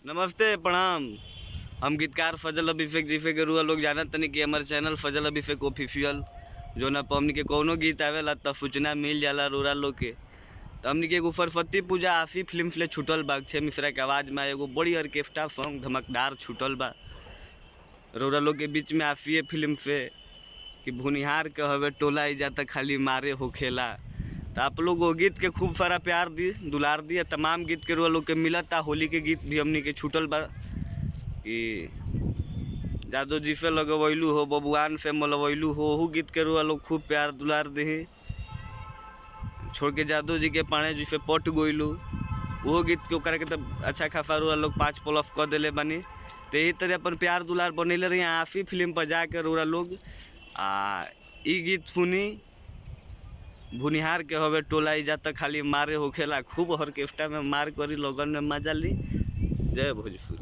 नमस्ते प्रणाम। हम गीतकार फजल अभिषेक जी के रुआ लोग जानत तनी कि हमारे चैनल फजल अभिषेक ऑफिशियल जो ना हमनी के कौनो गीत आवेला त सूचना मिल जाला रोरा लोग के। तो हमनी के एगो सरस्वती पूजा आशी फिल्म से छूटल बा छे मिश्रा के आवाज़ में एगो बड़ी ऑर्केस्ट्रा सॉन्ग धमकदार छूटल बा रोरा लोग के बीच में आफिए फिल्म से कि भुनिहार के हवे टोला ही जाता खाली मारे होखेला। तो आप लोग वो गीत के खूब सारा प्यार दी दुलार दिए। तमाम गीत के रुआ लोग के मिलता। होली के गीत भी हमनी के छूटल बा कि जादू जी से लगवैलू हो, बबुआन से मलवैलू हो, वहू गीत के रुआ लोग खूब प्यार दुलार दी। छोड़ के जादू जी के पाने जी से पट गोइलू वो गीत के ओकरा के तब अच्छा खासा रुआ लोग 5+ कर दिले बनी। तो यही तरह अपन प्यार दुलार बनैले रही आफी फिल्म पर जाकर रुआ लोग ई गीत सुनी भुनिहार के हवे टोला ही जाता खाली मारे होखेला। खूब ऑर्केस्ट्रा में मार करी लोगन में मजा ली। जय भोजपुरी।